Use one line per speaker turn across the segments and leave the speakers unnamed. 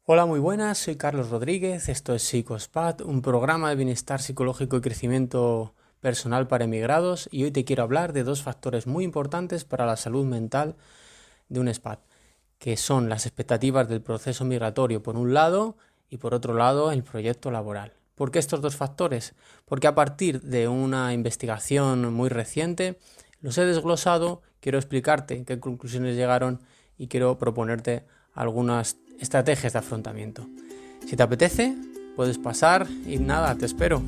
Hola, muy buenas, soy Carlos Rodríguez, esto es Psicospad, un programa de bienestar psicológico y crecimiento personal para emigrados, y hoy te quiero hablar de dos factores muy importantes para la salud mental de un expat, que son las expectativas del proceso migratorio por un lado y por otro lado el proyecto laboral. ¿Por qué estos dos factores? Porque a partir de una investigación muy reciente los he desglosado, quiero explicarte en qué conclusiones llegaron y quiero proponerte algunas estrategias de afrontamiento. Si te apetece, puedes pasar y nada, te espero.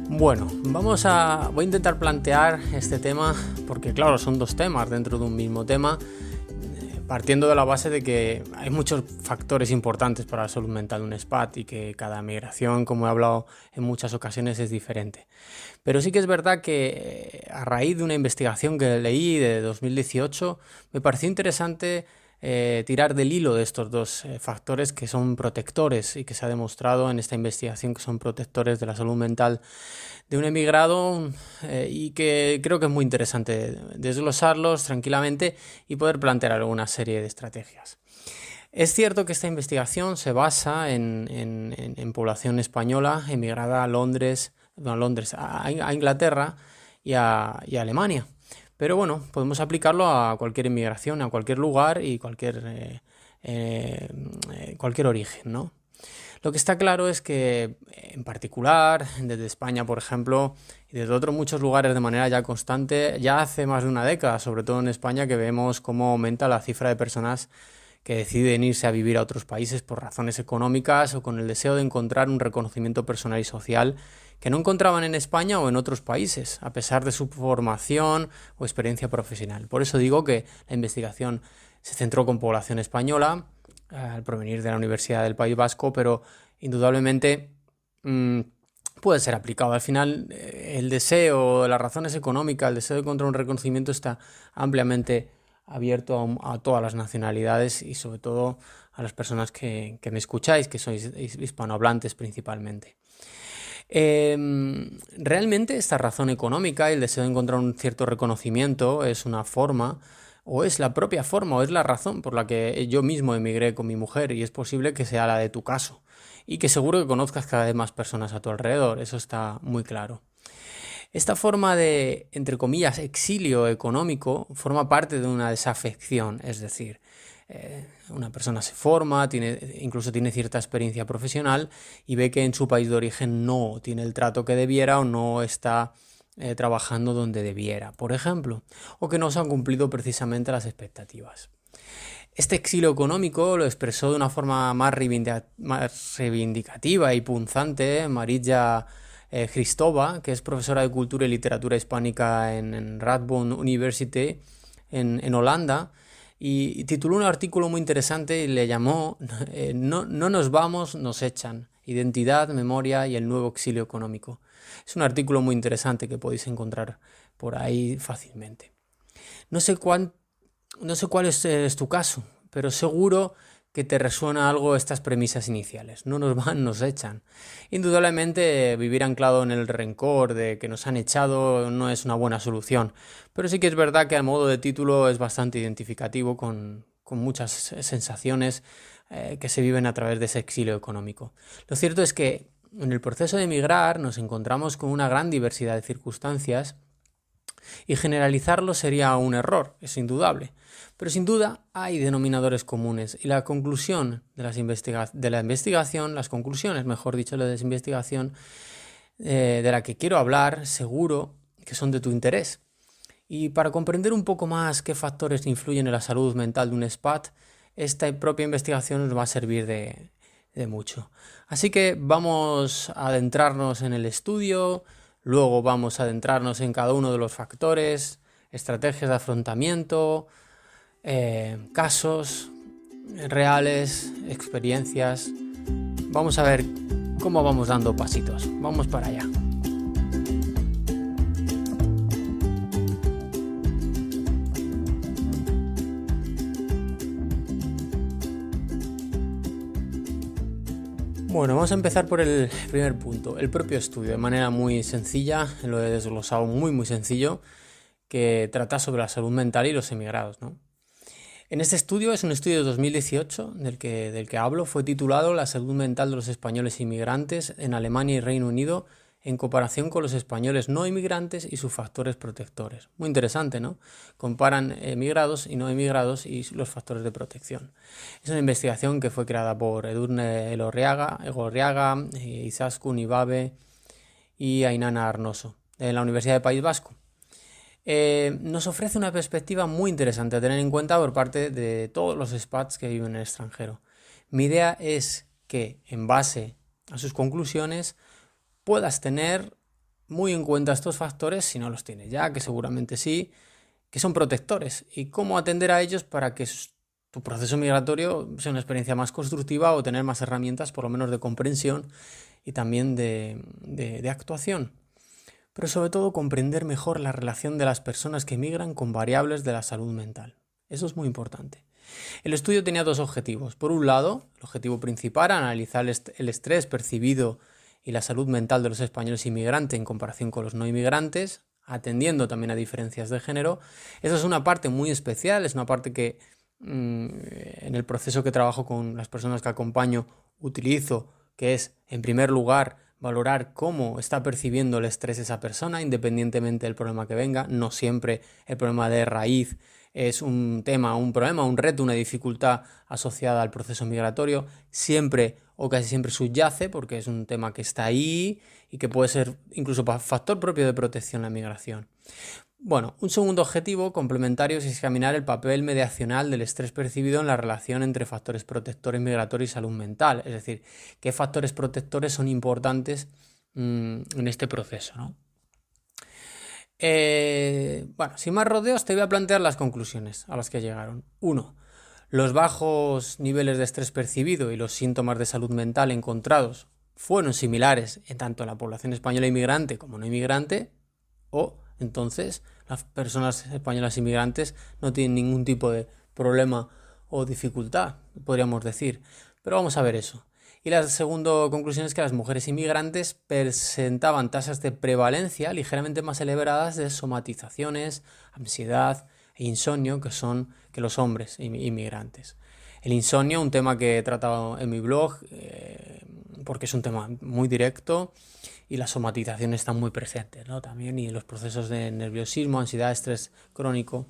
Bueno, voy a intentar plantear este tema porque claro, son dos temas dentro de un mismo tema, partiendo de la base de que hay muchos factores importantes para la salud mental de un expat y que cada migración, como he hablado en muchas ocasiones, es diferente. Pero sí que es verdad que a raíz de una investigación que leí de 2018, me pareció interesante tirar del hilo de estos dos factores que son protectores y que se ha demostrado en esta investigación que son protectores de la salud mental de un emigrado, y que creo que es muy interesante desglosarlos tranquilamente y poder plantear alguna serie de estrategias. Es cierto que esta investigación se basa en población española emigrada a Londres, a Inglaterra y a Alemania. Pero bueno, podemos aplicarlo a cualquier inmigración, a cualquier lugar y cualquier origen, ¿no? Lo que está claro es que, en particular, desde España, por ejemplo, y desde otros muchos lugares de manera ya constante, ya hace más de una década, sobre todo en España, que vemos cómo aumenta la cifra de personas que deciden irse a vivir a otros países por razones económicas o con el deseo de encontrar un reconocimiento personal y social que no encontraban en España o en otros países, a pesar de su formación o experiencia profesional. Por eso digo que la investigación se centró con población española, al provenir de la Universidad del País Vasco, pero indudablemente puede ser aplicado. Al final, el deseo, las razones económicas, el deseo de encontrar un reconocimiento está ampliamente abierto a todas las nacionalidades y sobre todo a las personas que me escucháis, que sois hispanohablantes principalmente. Realmente esta razón económica y el deseo de encontrar un cierto reconocimiento es una forma, o es la propia forma, o es la razón por la que yo mismo emigré con mi mujer, y es posible que sea la de tu caso, y que seguro que conozcas cada vez más personas a tu alrededor, eso está muy claro. Esta forma de, entre comillas, exilio económico forma parte de una desafección, es decir, una persona se forma, incluso tiene cierta experiencia profesional y ve que en su país de origen no tiene el trato que debiera o no está trabajando donde debiera, por ejemplo, o que no se han cumplido precisamente las expectativas. Este exilio económico lo expresó de una forma más reivindicativa y punzante Marija Hristova, que es profesora de Cultura y Literatura Hispánica en Radboud University en Holanda, y tituló un artículo muy interesante y le llamó no nos vamos, nos echan. Identidad, memoria y el nuevo exilio económico. Es un artículo muy interesante que podéis encontrar por ahí fácilmente. No sé cuál es tu caso, pero seguro que te resuena algo estas premisas iniciales. No nos van, nos echan. Indudablemente vivir anclado en el rencor de que nos han echado no es una buena solución, pero sí que es verdad que a modo de título es bastante identificativo con muchas sensaciones que se viven a través de ese exilio económico. Lo cierto es que en el proceso de emigrar nos encontramos con una gran diversidad de circunstancias y generalizarlo sería un error, es indudable. Pero sin duda hay denominadores comunes y la conclusión de las investigación, las conclusiones, mejor dicho, de la investigación de la que quiero hablar, seguro que son de tu interés. Y para comprender un poco más qué factores influyen en la salud mental de un expat, esta propia investigación nos va a servir de mucho. Así que vamos a adentrarnos en el estudio. Luego vamos a adentrarnos en cada uno de los factores, estrategias de afrontamiento, casos reales, experiencias. Vamos a ver cómo vamos dando pasitos. Vamos para allá. Bueno, vamos a empezar por el primer punto, el propio estudio, de manera muy sencilla, lo he desglosado muy sencillo, que trata sobre la salud mental y los emigrados, ¿no? En este estudio, es un estudio de 2018 del que hablo, fue titulado La salud mental de los españoles inmigrantes en Alemania y Reino Unido en comparación con los españoles no inmigrantes y sus factores protectores. Muy interesante, ¿no? Comparan emigrados y no emigrados y los factores de protección. Es una investigación que fue creada por Edurne Elgorriaga, Izaskun Ibabe y Ainana Arnoso, de la Universidad del País Vasco. Nos ofrece una perspectiva muy interesante a tener en cuenta por parte de todos los expats que viven en el extranjero. Mi idea es que, en base a sus conclusiones, puedas tener muy en cuenta estos factores, si no los tienes ya, que seguramente sí, que son protectores, y cómo atender a ellos para que tu proceso migratorio sea una experiencia más constructiva o tener más herramientas, por lo menos de comprensión y también de actuación. Pero sobre todo comprender mejor la relación de las personas que migran con variables de la salud mental. Eso es muy importante. El estudio tenía dos objetivos. Por un lado, el objetivo principal, analizar el estrés percibido y la salud mental de los españoles inmigrantes en comparación con los no inmigrantes, atendiendo también a diferencias de género. Esa es una parte muy especial, es una parte que en el proceso que trabajo con las personas que acompaño utilizo, que es, en primer lugar, valorar cómo está percibiendo el estrés esa persona, independientemente del problema que venga. No siempre el problema de raíz es un tema, un problema, un reto, una dificultad asociada al proceso migratorio. Siempre o casi siempre subyace porque es un tema que está ahí y que puede ser incluso factor propio de protección a la migración. Bueno, un segundo objetivo complementario es examinar el papel mediacional del estrés percibido en la relación entre factores protectores migratorios y salud mental. Es decir, qué factores protectores son importantes en este proceso, ¿no? Bueno, sin más rodeos, te voy a plantear las conclusiones a las que llegaron. 1. Los bajos niveles de estrés percibido y los síntomas de salud mental encontrados fueron similares en tanto en la población española inmigrante como no inmigrante, o entonces las personas españolas inmigrantes no tienen ningún tipo de problema o dificultad, podríamos decir. Pero vamos a ver eso. Y la segunda conclusión es que las mujeres inmigrantes presentaban tasas de prevalencia ligeramente más elevadas de somatizaciones, ansiedad e insomnio que los hombres inmigrantes. El insomnio, un tema que he tratado en mi blog, porque es un tema muy directo, y las somatizaciones están muy presentes, ¿no? También, y los procesos de nerviosismo, ansiedad, estrés crónico,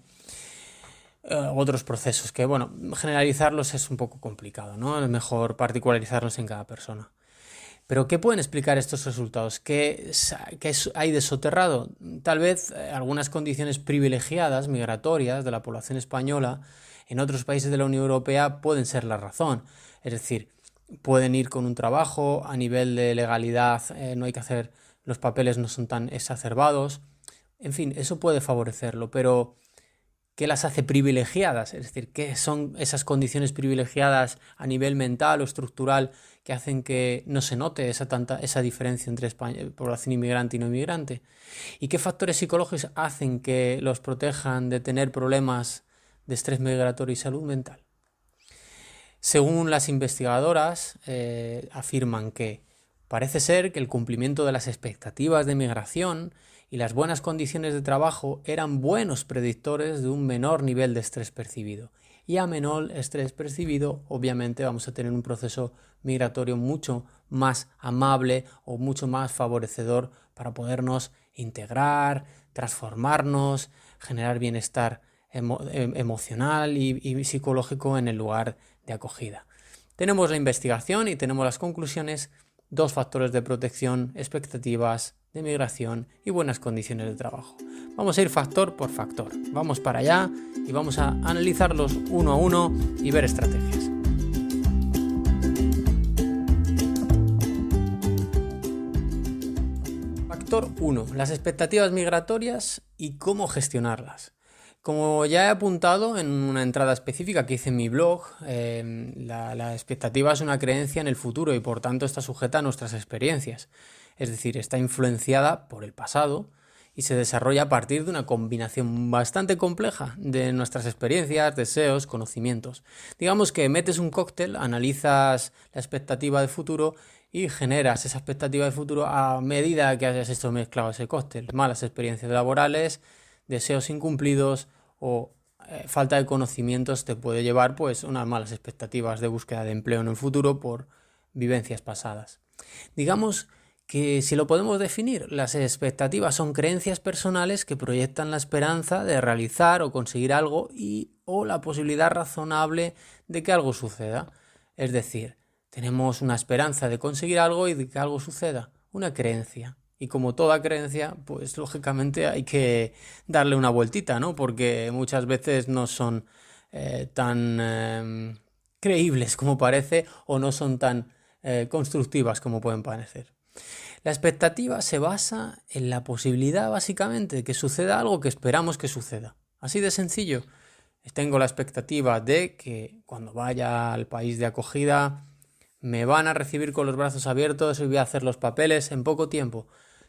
otros procesos que, bueno, generalizarlos es un poco complicado, ¿no? Es mejor particularizarlos en cada persona. Pero ¿qué pueden explicar estos resultados? ¿Qué hay de soterrado? Tal vez algunas condiciones privilegiadas, migratorias, de la población española en otros países de la Unión Europea pueden ser la razón. Es decir, pueden ir con un trabajo, a nivel de legalidad no hay que hacer, los papeles no son tan exacerbados. En fin, eso puede favorecerlo, pero ¿qué las hace privilegiadas? Es decir, ¿qué son esas condiciones privilegiadas a nivel mental o estructural que hacen que no se note esa diferencia entre población inmigrante y no inmigrante? ¿Y qué factores psicológicos hacen que los protejan de tener problemas de estrés migratorio y salud mental? Según las investigadoras, afirman que parece ser que el cumplimiento de las expectativas de migración y las buenas condiciones de trabajo eran buenos predictores de un menor nivel de estrés percibido. Y a menor estrés percibido, obviamente vamos a tener un proceso migratorio mucho más amable o mucho más favorecedor para podernos integrar, transformarnos, generar bienestar emocional y psicológico en el lugar de acogida. Tenemos la investigación y tenemos las conclusiones, dos factores de protección, expectativas de migración y buenas condiciones de trabajo. Vamos a ir factor por factor. Vamos para allá y vamos a analizarlos uno a uno y ver estrategias. Factor 1. Las expectativas migratorias y cómo gestionarlas. Como ya he apuntado en una entrada específica que hice en mi blog, la expectativa es una creencia en el futuro y por tanto está sujeta a nuestras experiencias. Es decir, está influenciada por el pasado y se desarrolla a partir de una combinación bastante compleja de nuestras experiencias, deseos, conocimientos. Digamos que metes un cóctel, analizas la expectativa de futuro y generas esa expectativa de futuro a medida que hayas esto mezclado ese cóctel. Malas experiencias laborales, deseos incumplidos o falta de conocimientos te puede llevar pues unas malas expectativas de búsqueda de empleo en el futuro por vivencias pasadas. Digamos que si lo podemos definir, las expectativas son creencias personales que proyectan la esperanza de realizar o conseguir algo o la posibilidad razonable de que algo suceda. Es decir, tenemos una esperanza de conseguir algo y de que algo suceda, una creencia. Y como toda creencia, pues lógicamente hay que darle una vueltita, ¿no? Porque muchas veces no son tan creíbles como parece o no son tan constructivas como pueden parecer. La expectativa se basa en la posibilidad básicamente de que suceda algo que esperamos que suceda. Así de sencillo. Tengo la expectativa de que cuando vaya al país de acogida me van a recibir con los brazos abiertos y voy a hacer los papeles en poco tiempo.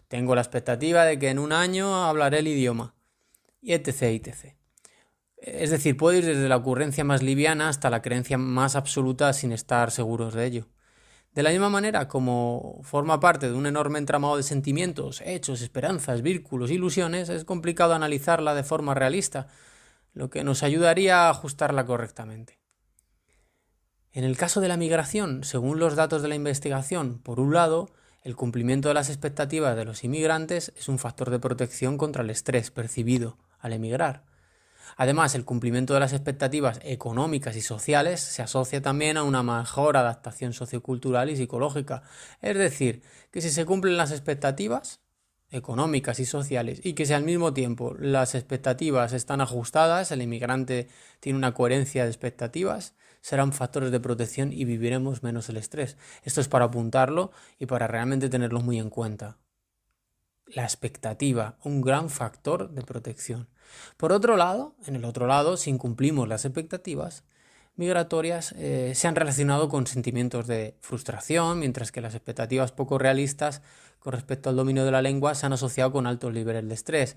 Tengo la expectativa de que en un año hablaré el idioma, y etc, etc. Es decir, puedo ir desde la ocurrencia más liviana hasta la creencia más absoluta sin estar seguros de ello. De la misma manera, como forma parte de un enorme entramado de sentimientos, hechos, esperanzas, vínculos, ilusiones, es complicado analizarla de forma realista, lo que nos ayudaría a ajustarla correctamente. En el caso de la migración, según los datos de la investigación, por un lado, el cumplimiento de las expectativas de los inmigrantes es un factor de protección contra el estrés percibido al emigrar. Además, el cumplimiento de las expectativas económicas y sociales se asocia también a una mejor adaptación sociocultural y psicológica. Es decir, que si se cumplen las expectativas económicas y sociales y que si al mismo tiempo las expectativas están ajustadas, el inmigrante tiene una coherencia de expectativas, serán factores de protección y viviremos menos el estrés. Esto es para apuntarlo y para realmente tenerlo muy en cuenta. La expectativa, un gran factor de protección. Por otro lado, en el otro lado, si incumplimos las expectativas migratorias, se han relacionado con sentimientos de frustración, mientras que las expectativas poco realistas con respecto al dominio de la lengua se han asociado con altos niveles de estrés.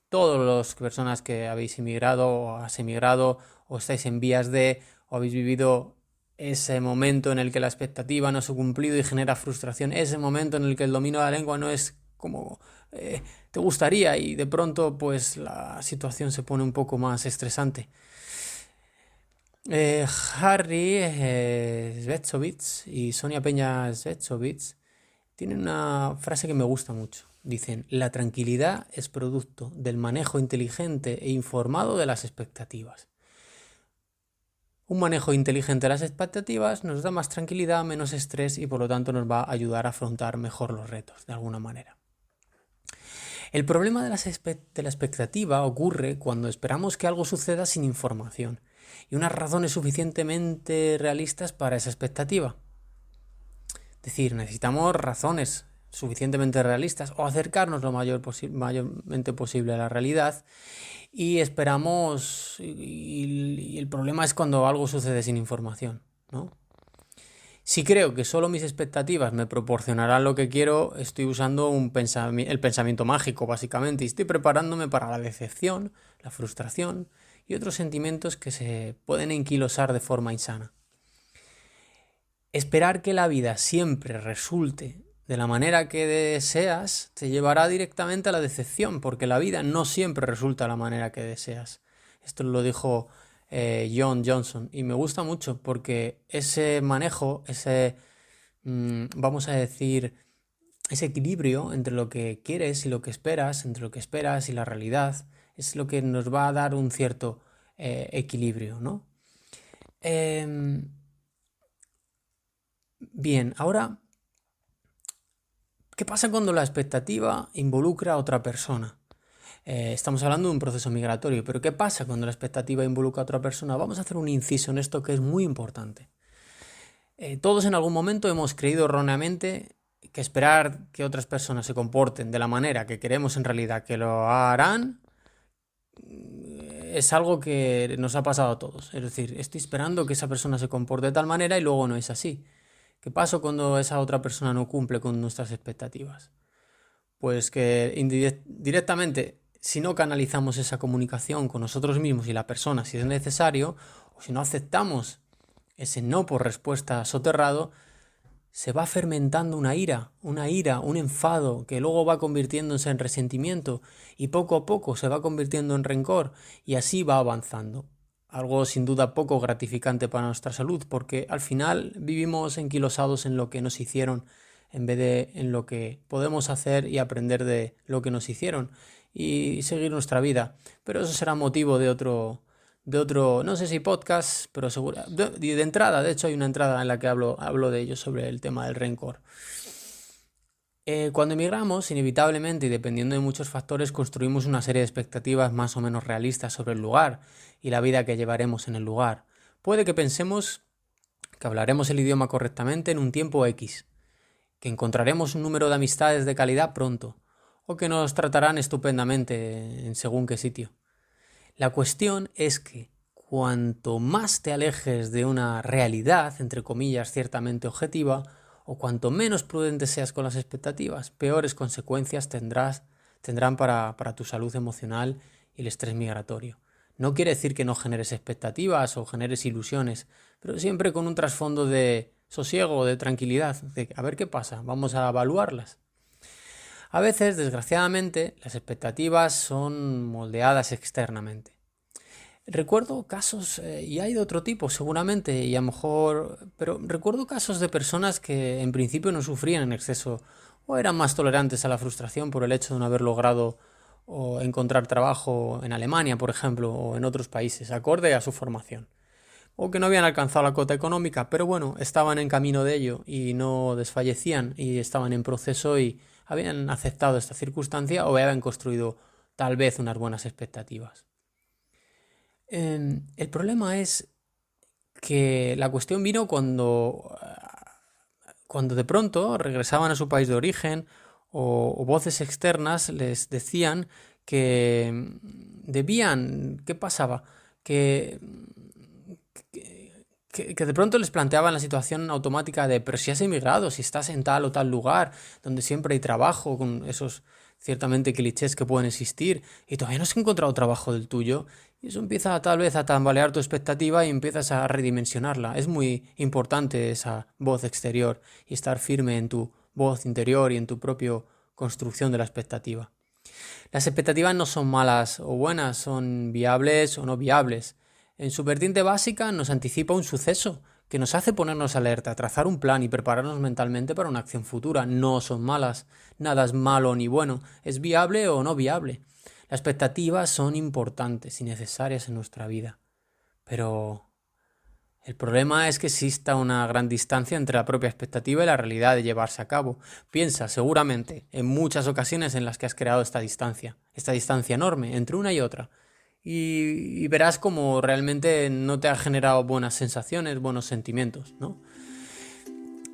Todas las personas que habéis emigrado o has emigrado o estáis en vías de o habéis vivido ese momento en el que la expectativa no se ha cumplido y genera frustración, ese momento en el que el dominio de la lengua no es como te gustaría y de pronto pues la situación se pone un poco más estresante. Harry Svetsovits y Sonia Peña Svetsovits tienen una frase que me gusta mucho. Dicen, la tranquilidad es producto del manejo inteligente e informado de las expectativas. Un manejo inteligente de las expectativas nos da más tranquilidad, menos estrés y por lo tanto nos va a ayudar a afrontar mejor los retos, de alguna manera. El problema de la expectativa ocurre cuando esperamos que algo suceda sin información y unas razones suficientemente realistas para esa expectativa. Es decir, necesitamos razones suficientemente realistas o acercarnos lo mayormente posible a la realidad y esperamos, y el problema es cuando algo sucede sin información, ¿no? Si creo que solo mis expectativas me proporcionarán lo que quiero, estoy usando el pensamiento mágico, básicamente, y estoy preparándome para la decepción, la frustración y otros sentimientos que se pueden enquilosar de forma insana. Esperar que la vida siempre resulte de la manera que deseas te llevará directamente a la decepción, porque la vida no siempre resulta de la manera que deseas. Esto lo dijo John Johnson y me gusta mucho porque ese manejo, vamos a decir, ese equilibrio entre lo que quieres y lo que esperas, entre lo que esperas y la realidad, es lo que nos va a dar un cierto equilibrio, ¿no? Bien, ahora, ¿qué pasa cuando la expectativa involucra a otra persona? Estamos hablando de un proceso migratorio, pero ¿qué pasa cuando la expectativa involucra a otra persona? Vamos a hacer un inciso en esto que es muy importante. Todos en algún momento hemos creído erróneamente que esperar que otras personas se comporten de la manera que queremos en realidad que lo harán es algo que nos ha pasado a todos. Es decir, estoy esperando que esa persona se comporte de tal manera y luego no es así. ¿Qué pasa cuando esa otra persona no cumple con nuestras expectativas? Pues que directamente, si no canalizamos esa comunicación con nosotros mismos y la persona, si es necesario, o si no aceptamos ese no por respuesta soterrado, se va fermentando una ira, un enfado que luego va convirtiéndose en resentimiento y poco a poco se va convirtiendo en rencor y así va avanzando. Algo sin duda poco gratificante para nuestra salud porque al final vivimos enquilosados en lo que nos hicieron en vez de en lo que podemos hacer y aprender de lo que nos hicieron y seguir nuestra vida. Pero eso será motivo de otro, no sé si podcast, pero seguro, de entrada, de hecho hay una entrada en la que hablo de ello sobre el tema del rencor. Cuando emigramos, inevitablemente y dependiendo de muchos factores, construimos una serie de expectativas más o menos realistas sobre el lugar y la vida que llevaremos en el lugar. Puede que pensemos que hablaremos el idioma correctamente en un tiempo X, que encontraremos un número de amistades de calidad pronto, o que nos tratarán estupendamente en según qué sitio. La cuestión es que cuanto más te alejes de una realidad, entre comillas, ciertamente objetiva, o cuanto menos prudente seas con las expectativas, peores consecuencias tendrán para tu salud emocional y el estrés migratorio. No quiere decir que no generes expectativas o generes ilusiones, pero siempre con un trasfondo de sosiego, de tranquilidad, de a ver qué pasa, vamos a evaluarlas. A veces, desgraciadamente, las expectativas son moldeadas externamente. Recuerdo casos, y hay de otro tipo seguramente, y a lo mejor, pero recuerdo casos de personas que en principio no sufrían en exceso o eran más tolerantes a la frustración por el hecho de no haber logrado o encontrar trabajo en Alemania, por ejemplo, o en otros países, acorde a su formación. O que no habían alcanzado la cota económica, pero bueno, estaban en camino de ello y no desfallecían y estaban en proceso y habían aceptado esta circunstancia o habían construido tal vez unas buenas expectativas. El problema es que la cuestión vino cuando de pronto regresaban a su país de origen o voces externas les decían que debían, ¿qué pasaba? Que de pronto les planteaban la situación automática de, pero si has emigrado, si estás en tal o tal lugar, donde siempre hay trabajo, con esos ciertamente clichés que pueden existir, y todavía no has encontrado trabajo del tuyo, y eso empieza tal vez a tambalear tu expectativa y empiezas a redimensionarla. Es muy importante esa voz exterior y estar firme en tu voz interior y en tu propia construcción de la expectativa. Las expectativas no son malas o buenas, son viables o no viables. En su vertiente básica nos anticipa un suceso que nos hace ponernos alerta, trazar un plan y prepararnos mentalmente para una acción futura. No son malas, nada es malo ni bueno, es viable o no viable. Las expectativas son importantes y necesarias en nuestra vida, pero el problema es que exista una gran distancia entre la propia expectativa y la realidad de llevarse a cabo. Piensa seguramente en muchas ocasiones en las que has creado esta distancia enorme entre una y otra. Y verás como realmente no te ha generado buenas sensaciones, buenos sentimientos, ¿no?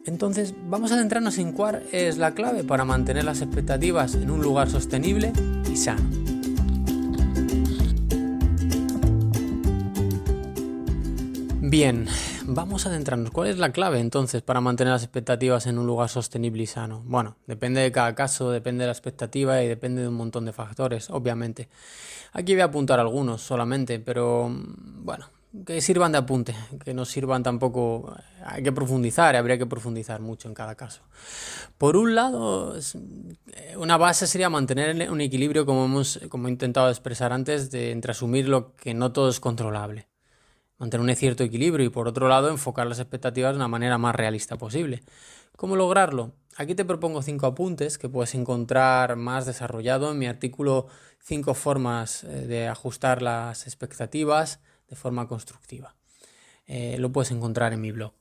Entonces vamos a adentrarnos en cuál es la clave para mantener las expectativas en un lugar sostenible y sano. Bien, vamos a adentrarnos. ¿Cuál es la clave entonces para mantener las expectativas en un lugar sostenible y sano? Bueno, depende de cada caso, depende de la expectativa y depende de un montón de factores, obviamente. Aquí voy a apuntar algunos solamente, pero bueno, que sirvan de apunte, que no sirvan tampoco. Hay que profundizar, habría que profundizar mucho en cada caso. Por un lado, una base sería mantener un equilibrio, como he intentado expresar antes, entre asumir lo que no todo es controlable. Mantener un cierto equilibrio y por otro lado enfocar las expectativas de una manera más realista posible. ¿Cómo lograrlo? Aquí te propongo 5 apuntes que puedes encontrar más desarrollado en mi artículo 5 formas de ajustar las expectativas de forma constructiva. Lo puedes encontrar en mi blog.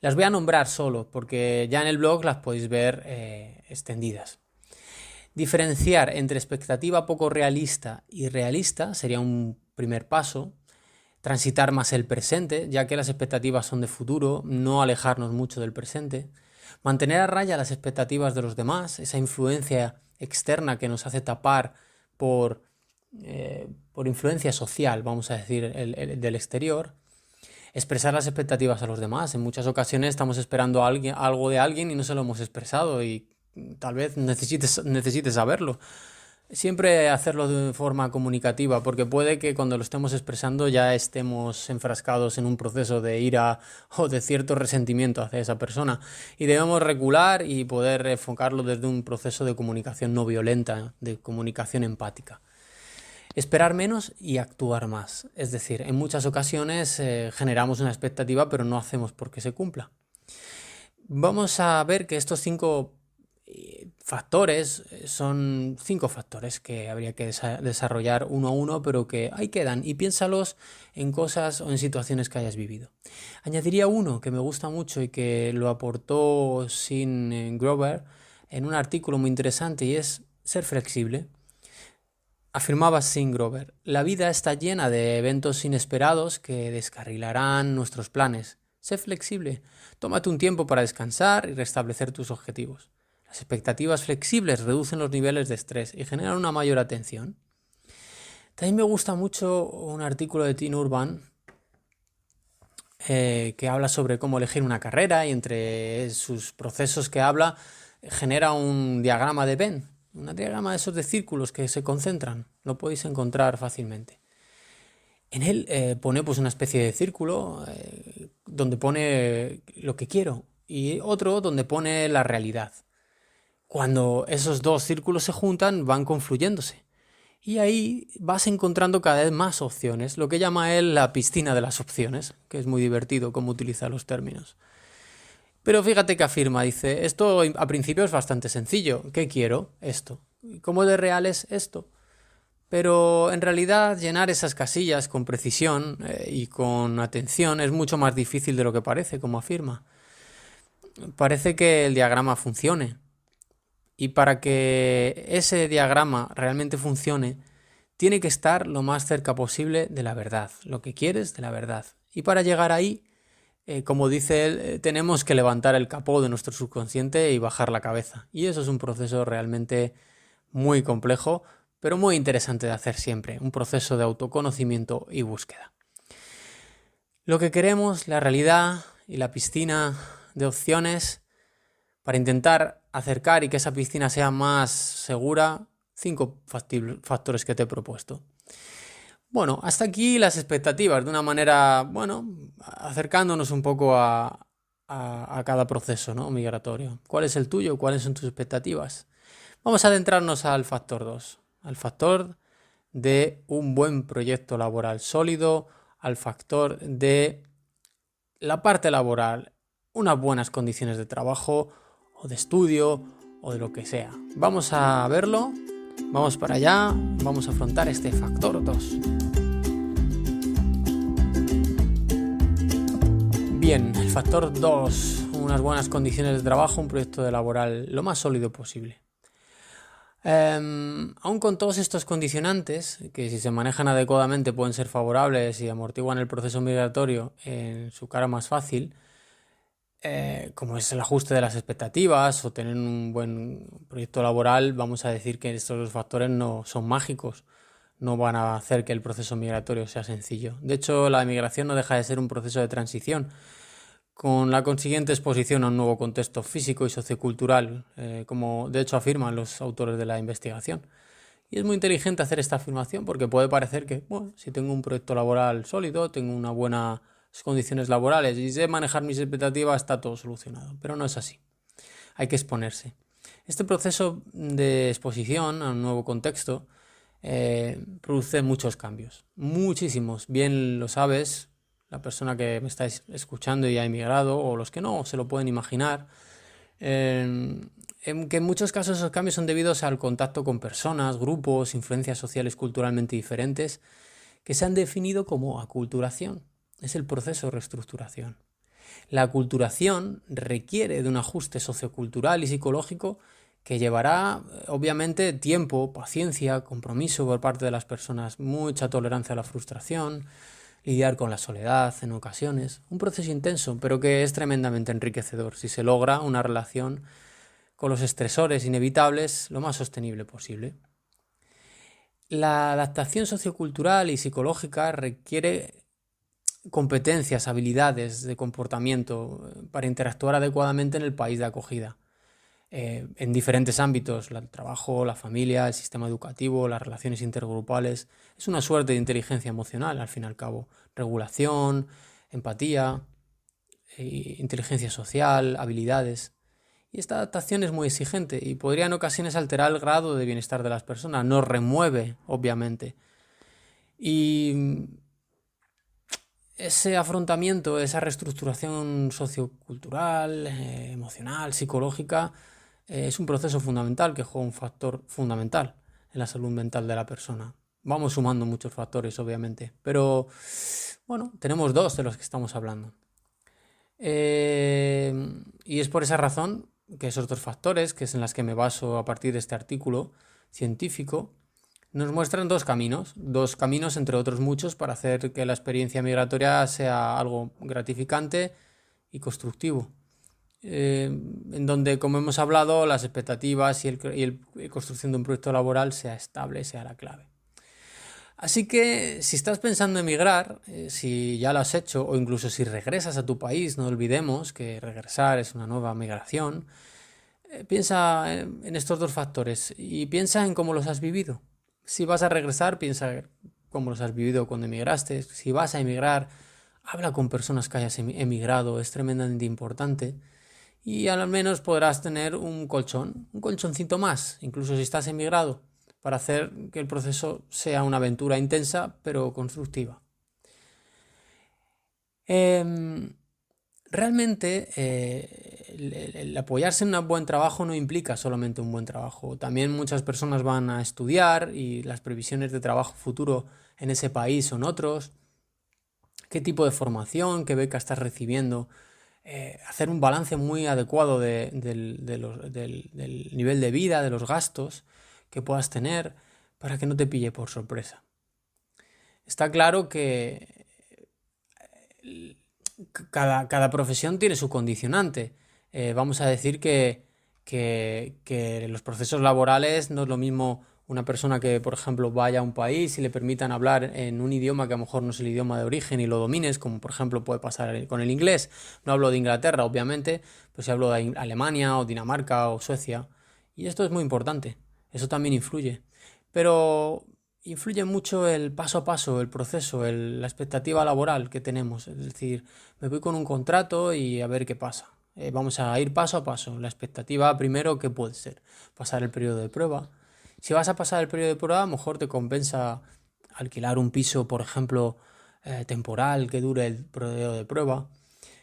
Las voy a nombrar solo porque ya en el blog las podéis ver extendidas. Diferenciar entre expectativa poco realista y realista sería un primer paso. Transitar más el presente, ya que las expectativas son de futuro, no alejarnos mucho del presente. Mantener a raya las expectativas de los demás, esa influencia externa que nos hace tapar por influencia social, vamos a decir, del exterior. Expresar las expectativas a los demás. En muchas ocasiones estamos esperando algo de alguien y no se lo hemos expresado y tal vez necesites saberlo. Siempre hacerlo de forma comunicativa, porque puede que cuando lo estemos expresando ya estemos enfrascados en un proceso de ira o de cierto resentimiento hacia esa persona. Y debemos recular y poder enfocarlo desde un proceso de comunicación no violenta, de comunicación empática. Esperar menos y actuar más. Es decir, en muchas ocasiones generamos una expectativa pero no hacemos porque se cumpla. Vamos a ver que estos 5 factores son 5 factores que habría que desarrollar uno a uno, pero que ahí quedan, y piénsalos en cosas o en situaciones que hayas vivido. Añadiría uno que me gusta mucho y que lo aportó Sean Grover en un artículo muy interesante, y es ser flexible. Afirmaba Sean Grover: la vida está llena de eventos inesperados que descarrilarán nuestros planes. Sé flexible, tómate un tiempo para descansar y restablecer tus objetivos. Las expectativas flexibles reducen los niveles de estrés y generan una mayor atención. También me gusta mucho un artículo de Tim Urban que habla sobre cómo elegir una carrera, y entre sus procesos que habla genera un diagrama de Venn, un diagrama de esos de círculos que se concentran. Lo podéis encontrar fácilmente. En él pone pues una especie de círculo donde pone lo que quiero y otro donde pone la realidad. Cuando esos dos círculos se juntan, van confluyéndose. Y ahí vas encontrando cada vez más opciones, lo que llama él la piscina de las opciones, que es muy divertido cómo utiliza los términos. Pero fíjate que afirma, dice, esto a principio es bastante sencillo. ¿Qué quiero? Esto. ¿Cómo de real es esto? Pero en realidad llenar esas casillas con precisión y con atención es mucho más difícil de lo que parece, como afirma. Parece que el diagrama funcione. Y para que ese diagrama realmente funcione, tiene que estar lo más cerca posible de la verdad, lo que quieres de la verdad. Y para llegar ahí, como dice él, tenemos que levantar el capó de nuestro subconsciente y bajar la cabeza. Y eso es un proceso realmente muy complejo, pero muy interesante de hacer siempre, un proceso de autoconocimiento y búsqueda. Lo que queremos, la realidad y la piscina de opciones, para intentar acercar y que esa piscina sea más segura, 5 factores que te he propuesto. Bueno, hasta aquí las expectativas, de una manera, acercándonos un poco a cada proceso, ¿no?, migratorio. ¿Cuál es el tuyo? ¿Cuáles son tus expectativas? Vamos a adentrarnos al factor 2, al factor de un buen proyecto laboral sólido, al factor de la parte laboral, unas buenas condiciones de trabajo o de estudio o de lo que sea. Vamos a verlo, vamos para allá, vamos a afrontar este factor 2. Bien, el factor 2, unas buenas condiciones de trabajo, un proyecto laboral lo más sólido posible. Aún con todos estos condicionantes, que si se manejan adecuadamente pueden ser favorables y amortiguan el proceso migratorio en su cara más fácil, como es el ajuste de las expectativas o tener un buen proyecto laboral, vamos a decir que estos dos factores no son mágicos, no van a hacer que el proceso migratorio sea sencillo. De hecho, la migración no deja de ser un proceso de transición, con la consiguiente exposición a un nuevo contexto físico y sociocultural, como de hecho afirman los autores de la investigación. Y es muy inteligente hacer esta afirmación porque puede parecer que, si tengo un proyecto laboral sólido, tengo unas buenas condiciones laborales y sé manejar mis expectativas, está todo solucionado. Pero no es así. Hay que exponerse. Este proceso de exposición a un nuevo contexto produce muchos cambios, muchísimos. Bien lo sabes, la persona que me estáis escuchando y ha emigrado, o los que no se lo pueden imaginar, en que en muchos casos esos cambios son debidos al contacto con personas, grupos, influencias sociales culturalmente diferentes, que se han definido como aculturación. Es el proceso de reestructuración. La aculturación requiere de un ajuste sociocultural y psicológico que llevará, obviamente, tiempo, paciencia, compromiso por parte de las personas, mucha tolerancia a la frustración, lidiar con la soledad en ocasiones. Un proceso intenso, pero que es tremendamente enriquecedor si se logra una relación con los estresores inevitables lo más sostenible posible. La adaptación sociocultural y psicológica requiere competencias, habilidades de comportamiento para interactuar adecuadamente en el país de acogida. en diferentes ámbitos: el trabajo, la familia, el sistema educativo, las relaciones intergrupales. Es una suerte de inteligencia emocional, al fin y al cabo. Regulación, empatía, inteligencia social, habilidades. Y esta adaptación es muy exigente y podría en ocasiones alterar el grado de bienestar de las personas. Nos remueve, obviamente. Y ese afrontamiento, esa reestructuración sociocultural, emocional, psicológica, es un proceso fundamental que juega un factor fundamental en la salud mental de la persona. Vamos sumando muchos factores, obviamente, pero bueno, tenemos dos de los que estamos hablando. Y es por esa razón que esos dos factores, que es en las que me baso a partir de este artículo científico, nos muestran dos caminos entre otros muchos para hacer que la experiencia migratoria sea algo gratificante y constructivo. En donde, como hemos hablado, las expectativas y la construcción de un proyecto laboral sea estable, sea la clave. Así que si estás pensando en emigrar, si ya lo has hecho o incluso si regresas a tu país, no olvidemos que regresar es una nueva migración, piensa en estos dos factores y piensa en cómo los has vivido. Si vas a regresar, piensa cómo los has vivido cuando emigraste. Si vas a emigrar, habla con personas que hayas emigrado, es tremendamente importante. Y al menos podrás tener un colchoncito más, incluso si estás emigrado, para hacer que el proceso sea una aventura intensa pero constructiva. Realmente el apoyarse en un buen trabajo no implica solamente un buen trabajo. También muchas personas van a estudiar y las previsiones de trabajo futuro en ese país son otros. ¿Qué tipo de formación, qué beca estás recibiendo? Hacer un balance muy adecuado del nivel de vida, de los gastos que puedas tener para que no te pille por sorpresa. Está claro que cada profesión tiene su condicionante. Vamos a decir que los procesos laborales no es lo mismo una persona que, por ejemplo, vaya a un país y le permitan hablar en un idioma que a lo mejor no es el idioma de origen y lo domines, como por ejemplo puede pasar con el inglés. No hablo de Inglaterra, obviamente, pero sí hablo de Alemania o Dinamarca o Suecia. Y esto es muy importante. Eso también influye. Pero influye mucho el paso a paso, el proceso, la expectativa laboral que tenemos. Es decir, me voy con un contrato y a ver qué pasa. Vamos a ir paso a paso. La expectativa primero, ¿qué puede ser? Pasar el periodo de prueba. Si vas a pasar el periodo de prueba, a lo mejor te compensa alquilar un piso, por ejemplo, temporal, que dure el periodo de prueba.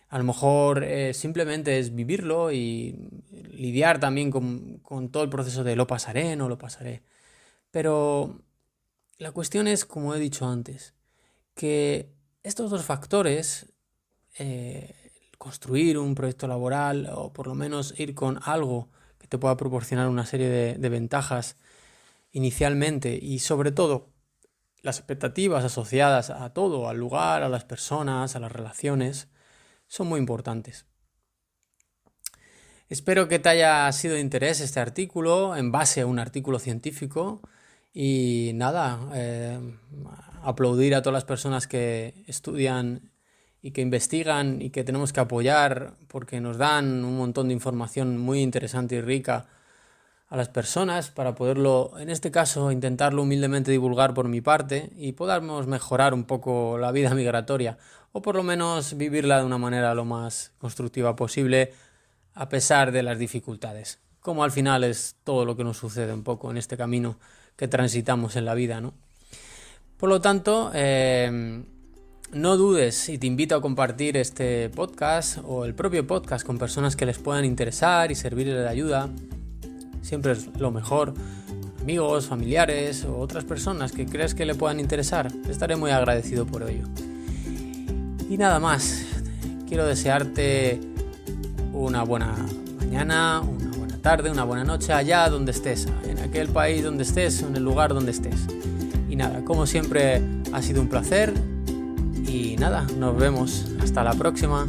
A lo mejor simplemente es vivirlo y lidiar también con todo el proceso de lo pasaré, no lo pasaré. Pero la cuestión es, como he dicho antes, que estos dos factores, construir un proyecto laboral o por lo menos ir con algo que te pueda proporcionar una serie de ventajas inicialmente, y sobre todo las expectativas asociadas a todo, al lugar, a las personas, a las relaciones, son muy importantes. Espero que te haya sido de interés este artículo en base a un artículo científico y nada, aplaudir a todas las personas que estudian y que investigan y que tenemos que apoyar porque nos dan un montón de información muy interesante y rica a las personas para poderlo, en este caso, intentarlo humildemente divulgar por mi parte y podamos mejorar un poco la vida migratoria o por lo menos vivirla de una manera lo más constructiva posible a pesar de las dificultades, como al final es todo lo que nos sucede un poco en este camino que transitamos en la vida, ¿no? Por lo tanto, no dudes y te invito a compartir este podcast o el propio podcast con personas que les puedan interesar y servirles de ayuda. Siempre es lo mejor, amigos, familiares o otras personas que crees que le puedan interesar. Estaré muy agradecido por ello. Y nada más, quiero desearte una buena mañana, una buena tarde, una buena noche, allá donde estés, en aquel país donde estés, en el lugar donde estés. Y nada, como siempre ha sido un placer y nada, nos vemos. Hasta la próxima.